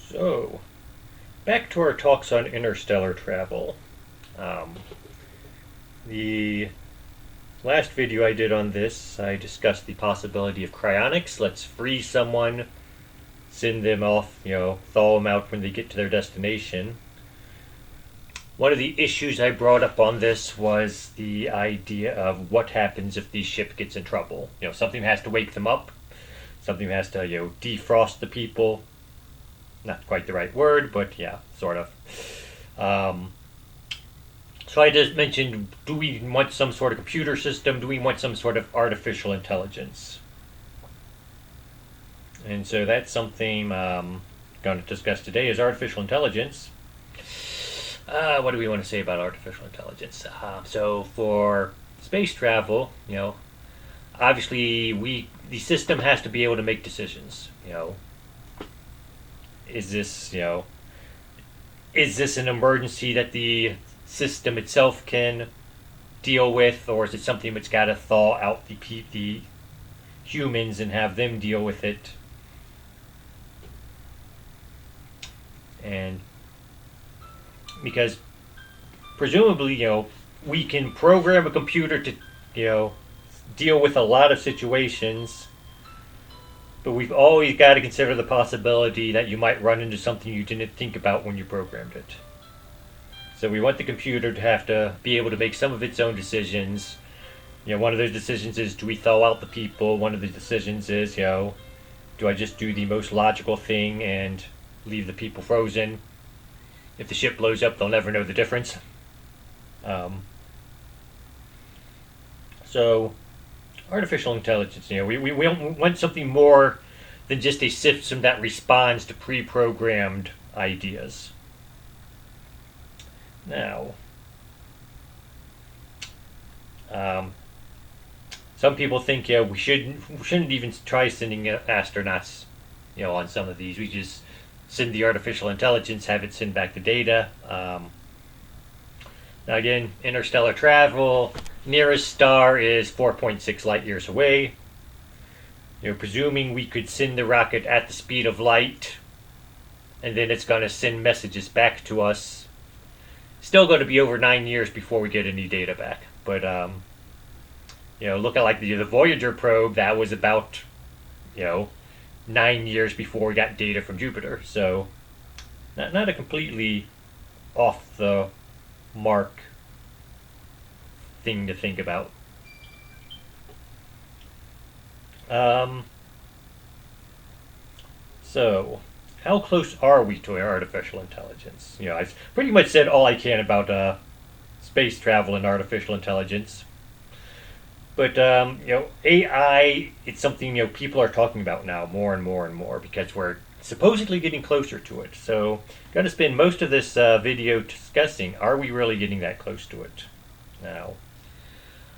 So, back to our talks on interstellar travel. Um, the last video I did on this, I discussed the possibility of cryonics. Let's freeze someone, send them off, thaw them out when they get to their destination. One of the issues I brought up on this was the idea of what happens if the ship gets in trouble. Something has to wake them up. Something has to, defrost the people. Not quite the right word, but yeah, sort of. So I just mentioned, do we want some sort of computer system? Do we want some sort of artificial intelligence? And so that's something I'm going to discuss today is artificial intelligence. What do we want to say about artificial intelligence? So for space travel, obviously the system has to be able to make decisions. Is this is this an emergency that the system itself can deal with, or is it something that's got to thaw out the humans and have them deal with it? And because presumably, we can program a computer to, deal with a lot of situations, but we've always got to consider the possibility that you might run into something you didn't think about when you programmed it. So we want the computer to have to be able to make some of its own decisions. One of those decisions is, do we thaw out the people? One of the decisions is, do I just do the most logical thing and leave the people frozen? If the ship blows up, they'll never know the difference. So, artificial intelligence, we want something more than just a system that responds to pre-programmed ideas. Now, some people think, we shouldn't even try sending astronauts, on some of these. We just send the artificial intelligence, have it send back the data. Now again, interstellar travel, nearest star is 4.6 light years away. Presuming we could send the rocket at the speed of light, and then it's going to send messages back to us. Still going to be over 9 years before we get any data back. But look at like the Voyager probe, that was about 9 years before we got data from Jupiter. So not a completely off the mark thing to think about. So how close are we to artificial intelligence? I've pretty much said all I can about space travel and artificial intelligence. But AI, it's something people are talking about now more and more and more because we're supposedly getting closer to it. So, I'm going to spend most of this video discussing: are we really getting that close to it? Now,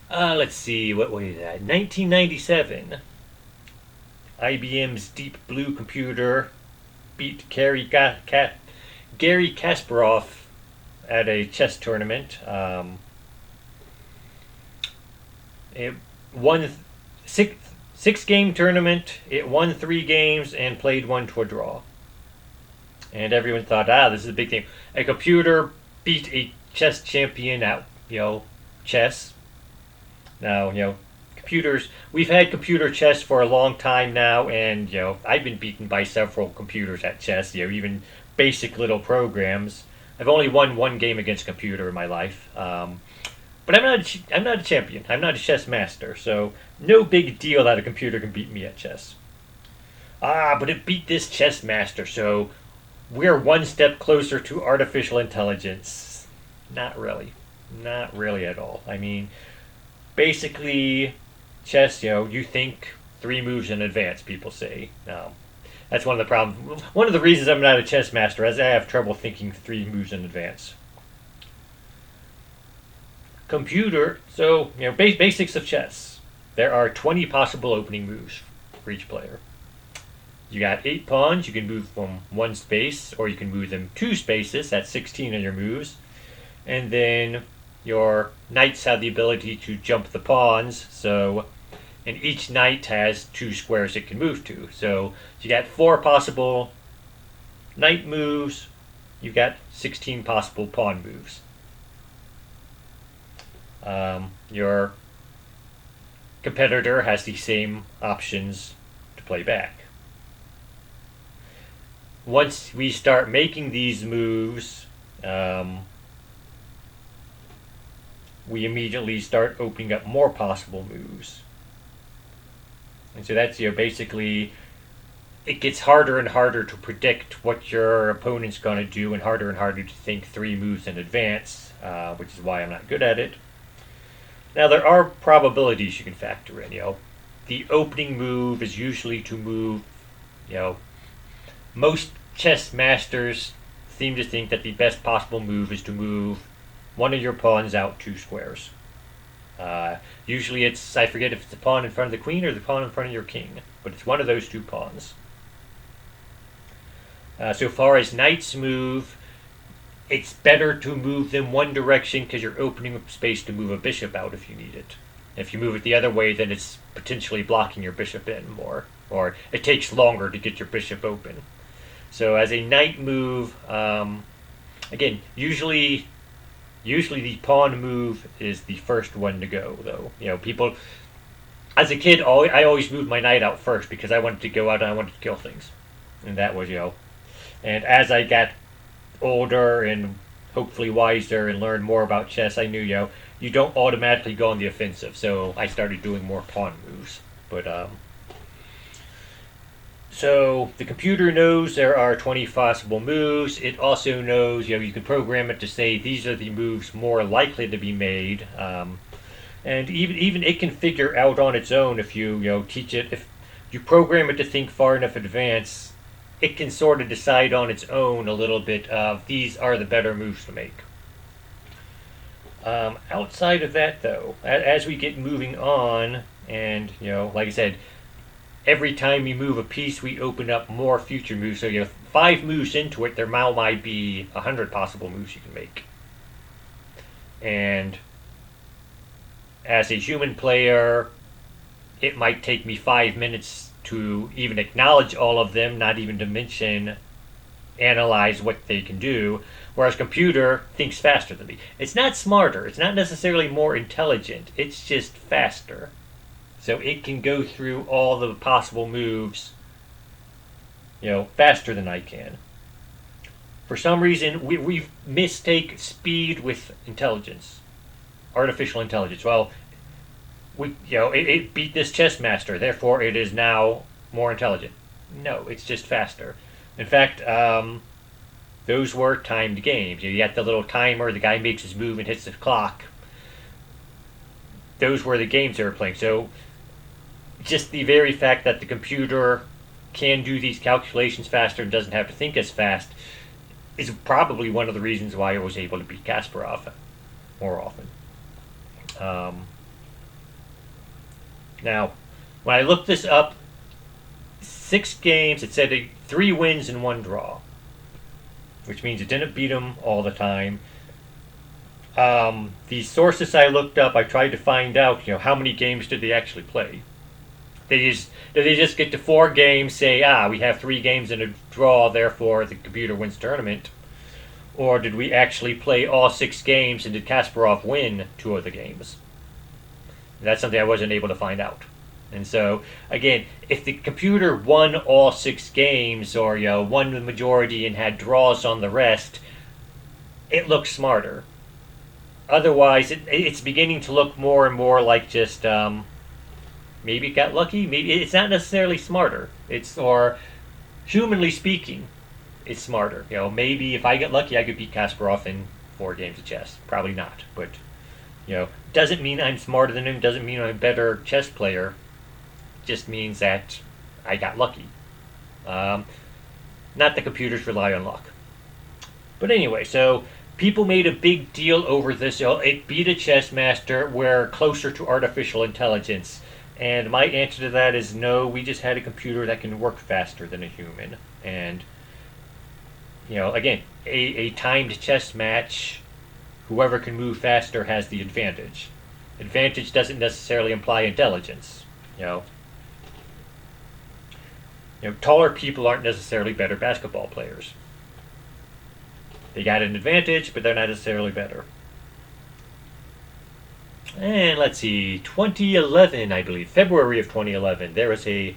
let's see, what was that? 1997, IBM's Deep Blue computer beat Gary Kasparov at a chess tournament. It won six game tournament. It won 3 games and played 1 to a draw. And everyone thought, this is a big thing. A computer beat a chess champion at chess. Now computers. We've had computer chess for a long time now, and I've been beaten by several computers at chess. Even basic little programs. I've only won 1 game against a computer in my life. But I'm not a champion. I'm not a chess master, so no big deal that a computer can beat me at chess. But it beat this chess master, so we're 1 step closer to artificial intelligence. Not really. Not really at all. I mean, basically, chess, you think 3 moves in advance, people say. That's one of the problems. One of the reasons I'm not a chess master is I have trouble thinking 3 moves in advance. Computer, so basics of chess. There are 20 possible opening moves for each player. You got 8 pawns. You can move from 1 space, or you can move them 2 spaces. That's 16 of your moves. And then your knights have the ability to jump the pawns. So, and each knight has 2 squares it can move to. So you got 4 possible knight moves, you've got 16 possible pawn moves. Your competitor has the same options to play back. Once we start making these moves, we immediately start opening up more possible moves. And so that's, basically, it gets harder and harder to predict what your opponent's going to do and harder to think 3 moves in advance, which is why I'm not good at it. Now, there are probabilities you can factor in. The opening move is usually to move, most chess masters seem to think that the best possible move is to move one of your pawns out 2 squares. Usually it's, I forget if it's the pawn in front of the queen or the pawn in front of your king, but it's one of those 2 pawns. So far as knights move, it's better to move them one direction because you're opening up space to move a bishop out if you need it. If you move it the other way, then it's potentially blocking your bishop in more, or it takes longer to get your bishop open. So as a knight move, again, usually the pawn move is the first one to go, though. People, as a kid, I always moved my knight out first because I wanted to go out and I wanted to kill things. And that was, and as I got older and hopefully wiser and learned more about chess, I knew, you don't automatically go on the offensive. So I started doing more pawn moves. But, so the computer knows there are 20 possible moves. It also knows, you can program it to say these are the moves more likely to be made. And even it can figure out on its own if you teach it, if you program it to think far enough in advance, it can sort of decide on its own a little bit of these are the better moves to make. Outside of that, though, as we get moving on, and like I said, every time we move a piece, we open up more future moves. So 5 moves into it, there now might be 100 possible moves you can make. And as a human player, it might take me 5 minutes to even acknowledge all of them, not even to mention analyze what they can do, whereas computer thinks faster than me. It's not smarter, it's not necessarily more intelligent, it's just faster. So it can go through all the possible moves, faster than I can. For some reason, we mistake speed with intelligence, artificial intelligence. Well, it beat this chess master, therefore it is now more intelligent. No, it's just faster. In fact, those were timed games. You got the little timer, the guy makes his move and hits the clock. Those were the games they were playing. So just the very fact that the computer can do these calculations faster and doesn't have to think as fast is probably one of the reasons why it was able to beat Kasparov more often. Now, when I looked this up, 6 games, it said 3 wins and 1 draw, which means it didn't beat him all the time. The sources I looked up, I tried to find out, how many games did they actually play. Did they just get to 4 games, say, we have 3 games and a draw, therefore the computer wins tournament? Or did we actually play all 6 games and did Kasparov win 2 of the games? That's something I wasn't able to find out. And so, again, if the computer won all 6 games or won the majority and had draws on the rest, it looks smarter. Otherwise, it's beginning to look more and more like just maybe it got lucky. Maybe it's not necessarily smarter. Or humanly speaking, it's smarter. Maybe if I get lucky, I could beat Kasparov in 4 games of chess. Probably not, but doesn't mean I'm smarter than him. Doesn't mean I'm a better chess player. Just means that I got lucky. Not that computers rely on luck. But anyway, so people made a big deal over this. It beat a chess master. We're closer to artificial intelligence. And my answer to that is no, we just had a computer that can work faster than a human. And, again, a timed chess match, whoever can move faster has the advantage. Advantage doesn't necessarily imply intelligence, Taller people aren't necessarily better basketball players. They got an advantage, but they're not necessarily better. And let's see, 2011, I believe, February of 2011, there was a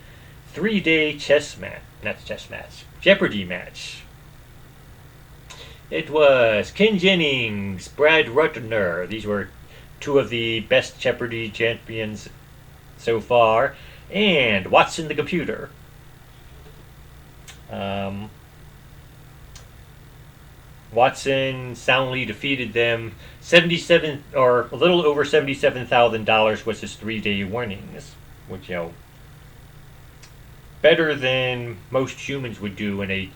3-day Jeopardy match. It was Ken Jennings, Brad Ruttner. These were two of the best Jeopardy champions so far, and Watson the computer. Watson soundly defeated them. 77 or a little over $77,000 was his 3-day winnings, which better than most humans would do in a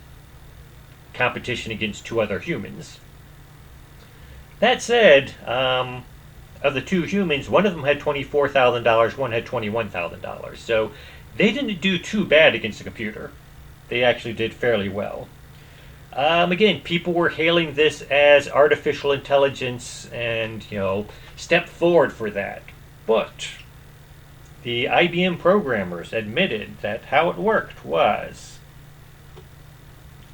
competition against two other humans. That said, of the two humans, one of them had $24,000, one had $21,000. So they didn't do too bad against the computer. They actually did fairly well. Again, people were hailing this as artificial intelligence and, step forward for that. But the IBM programmers admitted that how it worked was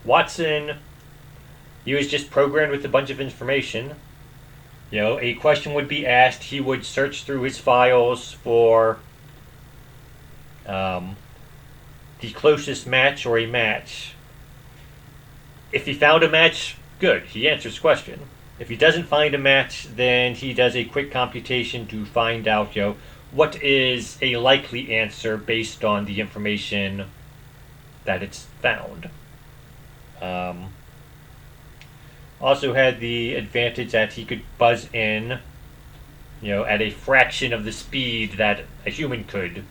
Watson, he was just programmed with a bunch of information. A question would be asked, he would search through his files for the closest match or a match. If he found a match, good, he answers the question. If he doesn't find a match, then he does a quick computation to find out, what is a likely answer based on the information that it's found. Also had the advantage that he could buzz in, at a fraction of the speed that a human could.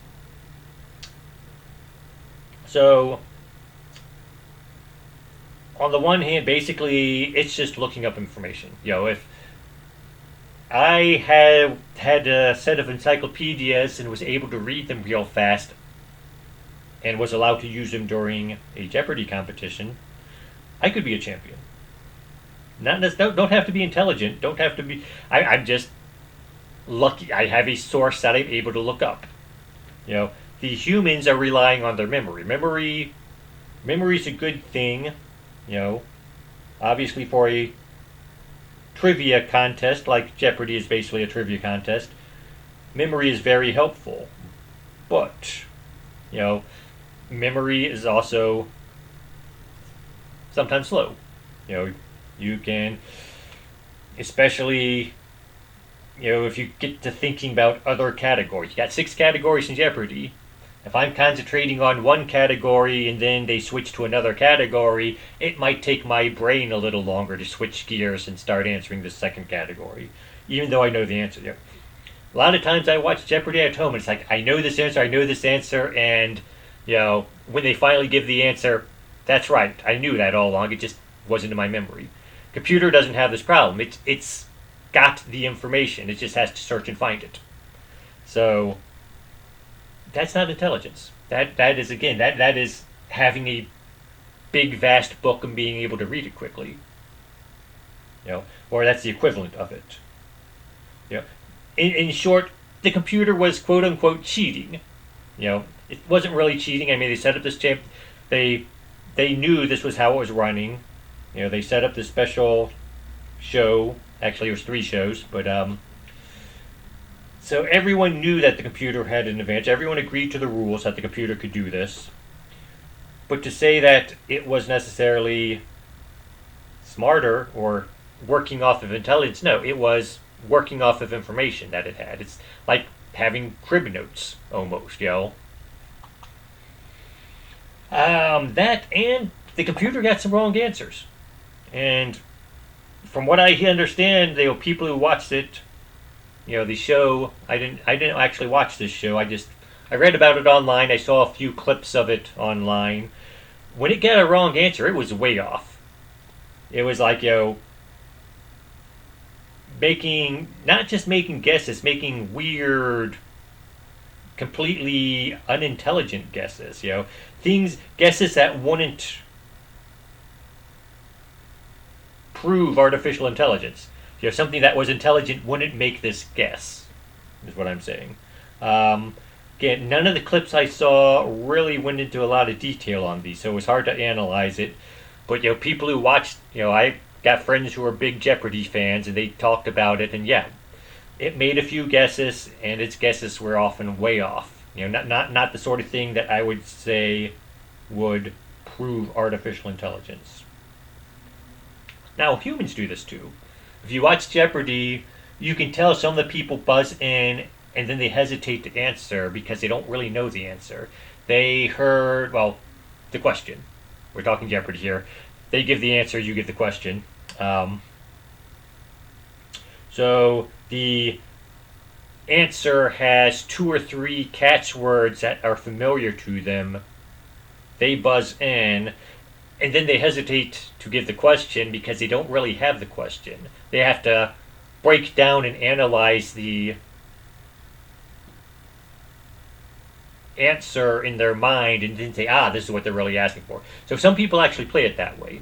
So, on the one hand, basically, it's just looking up information. If I had a set of encyclopedias and was able to read them real fast and was allowed to use them during a Jeopardy competition, I could be a champion. Don't have to be intelligent. Don't have to be. I'm just lucky. I have a source that I'm able to look up. The humans are relying on their memory. Memory is a good thing. Obviously for a trivia contest, like Jeopardy is basically a trivia contest, memory is very helpful. But, memory is also sometimes slow. You can, especially, if you get to thinking about other categories. You got 6 categories in Jeopardy. If I'm concentrating on one category and then they switch to another category, it might take my brain a little longer to switch gears and start answering the second category, even though I know the answer. A lot of times I watch Jeopardy at home and it's like, I know this answer, and, when they finally give the answer, that's right, I knew that all along, it just wasn't in my memory. Computer doesn't have this problem. It's got the information, it just has to search and find it. So that's not intelligence. That is, again, that is having a big vast book and being able to read it quickly. Or that's the equivalent of it. In short, the computer was quote unquote cheating. It wasn't really cheating. I mean, they set up this they knew this was how it was running. They set up this special show. Actually, it was 3 shows, but so everyone knew that the computer had an advantage. Everyone agreed to the rules that the computer could do this. But to say that it was necessarily smarter or working off of intelligence, no, it was working off of information that it had. It's like having crib notes, almost, That and the computer got some wrong answers. And from what I understand, the people who watched it, the show, I didn't actually watch this show. I read about it online. I saw a few clips of it online. When it got a wrong answer, it was way off. It was like, not just making guesses, making weird, completely unintelligent guesses, guesses that wouldn't prove artificial intelligence. Something that was intelligent wouldn't make this guess, is what I'm saying. again, none of the clips I saw really went into a lot of detail on these, so it was hard to analyze it. But people who watched, I got friends who are big Jeopardy fans, and they talked about it, and yeah, it made a few guesses, and its guesses were often way off. Not the sort of thing that I would say would prove artificial intelligence. Now, humans do this too. If you watch Jeopardy, you can tell some of the people buzz in and then they hesitate to answer because they don't really know the answer. They heard, the question. We're talking Jeopardy here. They give the answer, you give the question. So the answer has 2 or 3 catchwords that are familiar to them. They buzz in, and then they hesitate to give the question because they don't really have the question. They have to break down and analyze the answer in their mind and then say, this is what they're really asking for. So some people actually play it that way.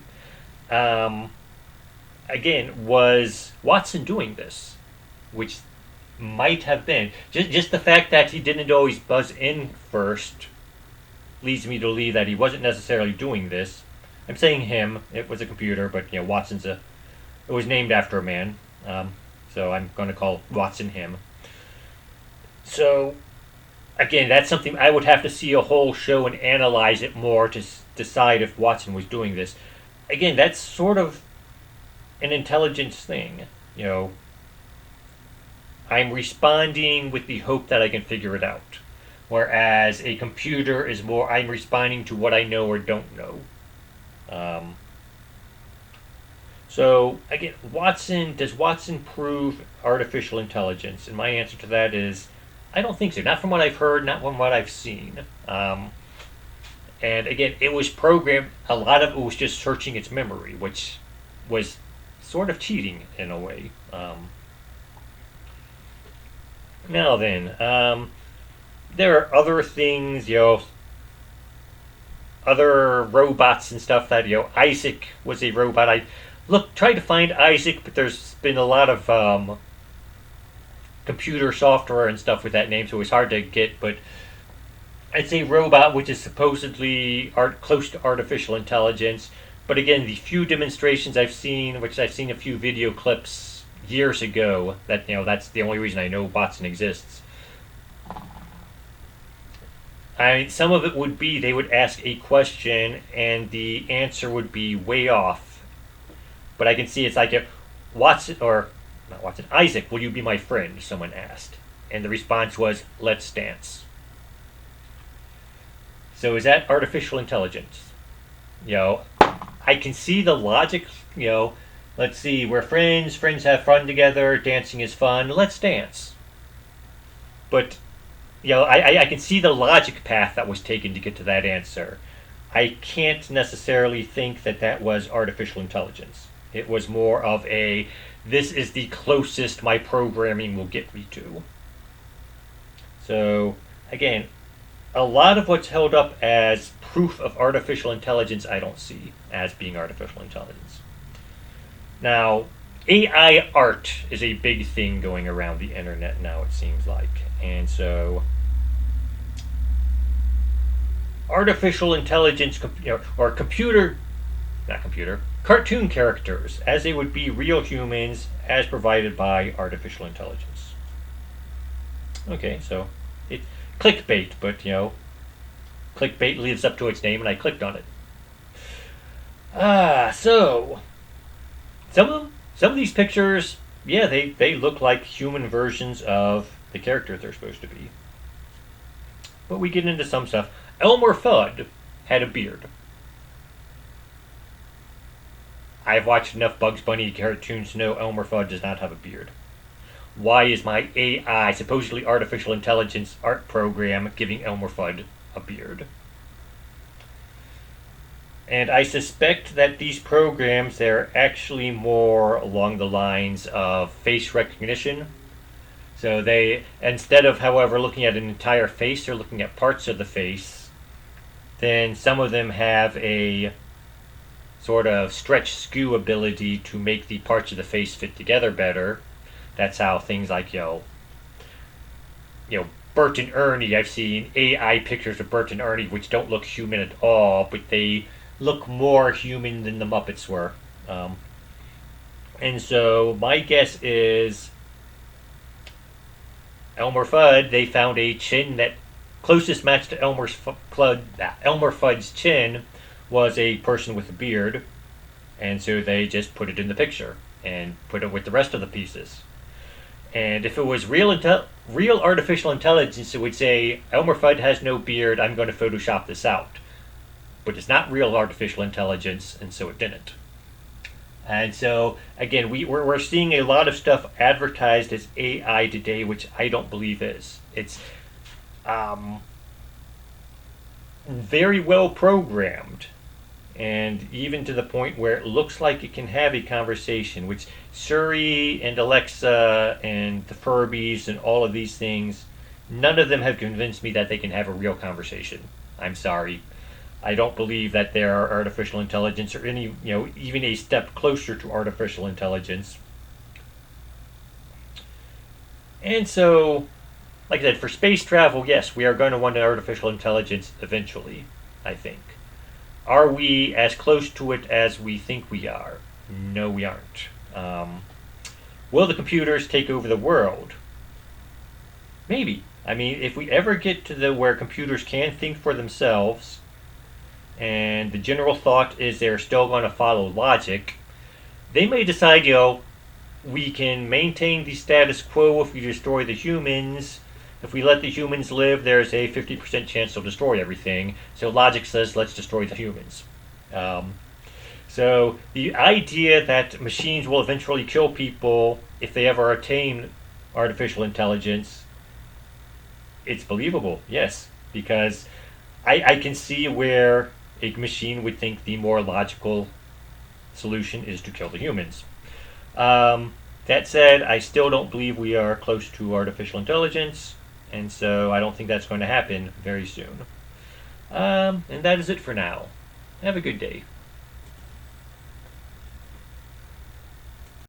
Again, was Watson doing this? Which might have been. Just the fact that he didn't always buzz in first leads me to believe that he wasn't necessarily doing this. I'm saying him. It was a computer, but Watson's it was named after a man. So I'm going to call Watson him. So again, that's something I would have to see a whole show and analyze it more to decide if Watson was doing this. Again, that's sort of an intelligence thing. I'm responding with the hope that I can figure it out. Whereas a computer is more, I'm responding to what I know or don't know. So again, does Watson prove artificial intelligence? And my answer to that is, I don't think so. Not from what I've heard, not from what I've seen. And again, it was programmed, a lot of it was just searching its memory, which was sort of cheating in a way. Now then, there are other things, other robots and stuff that, Isaac was a robot. I tried to find Isaac, but there's been a lot of computer software and stuff with that name, so it's hard to get, but it's a robot which is supposedly close to artificial intelligence. But again, the few demonstrations I've seen, which I've seen a few video clips years ago, that that's the only reason I know Watson exists. Some of it would be they would ask a question and the answer would be way off. But I can see it's like Isaac, will you be my friend? Someone asked. And the response was, let's dance. So is that artificial intelligence? I can see the logic, let's see, we're friends have fun together, dancing is fun, let's dance. But, I can see the logic path that was taken to get to that answer. I can't necessarily think that was artificial intelligence. It was more of this is the closest my programming will get me to. So, again, a lot of what's held up as proof of artificial intelligence I don't see as being artificial intelligence. Now, AI art is a big thing going around the internet now, it seems like. And so, artificial intelligence, or cartoon characters, as they would be real humans, as provided by artificial intelligence. Okay, so it's clickbait, but clickbait lives up to its name, and I clicked on it. So some of these pictures, they look like human versions of the characters they're supposed to be. But we get into some stuff. Elmer Fudd had a beard. I've watched enough Bugs Bunny cartoons to know Elmer Fudd does not have a beard. Why is my AI, supposedly artificial intelligence art program, giving Elmer Fudd a beard? And I suspect that these programs, they're actually more along the lines of face recognition. So they, instead of, however, looking at an entire face, they're looking at parts of the face. Then some of them have a sort of stretch skew ability to make the parts of the face fit together better. That's how things like, Bert and Ernie. I've seen AI pictures of Bert and Ernie which don't look human at all, but they look more human than the Muppets were. And so my guess is Elmer Fudd. They found a chin that closest match to Elmer Fudd's chin was a person with a beard, and so they just put it in the picture and put it with the rest of the pieces. And if it was real artificial intelligence, it would say Elmer Fudd has no beard. I'm going to Photoshop this out, but it's not real artificial intelligence, and so it didn't. And so again, we're seeing a lot of stuff advertised as AI today, which I don't believe is. It's very well programmed, and even to the point where it looks like it can have a conversation, which Siri and Alexa and the Furbies and all of these things, none of them have convinced me that they can have a real conversation. I'm sorry. I don't believe that they are artificial intelligence or any, even a step closer to artificial intelligence. And so, like I said, for space travel, yes, we are going to want an artificial intelligence eventually, I think. Are we as close to it as we think we are? No, we aren't. Will the computers take over the world? Maybe. I mean, if we ever get to where computers can think for themselves, and the general thought is they're still going to follow logic, they may decide, we can maintain the status quo if we destroy the humans. If we let the humans live, there's a 50% chance they'll destroy everything. So logic says, let's destroy the humans. So the idea that machines will eventually kill people if they ever attain artificial intelligence, it's believable, yes, because I can see where a machine would think the more logical solution is to kill the humans. That said, I still don't believe we are close to artificial intelligence, and so I don't think that's going to happen very soon. And that is it for now. Have a good day.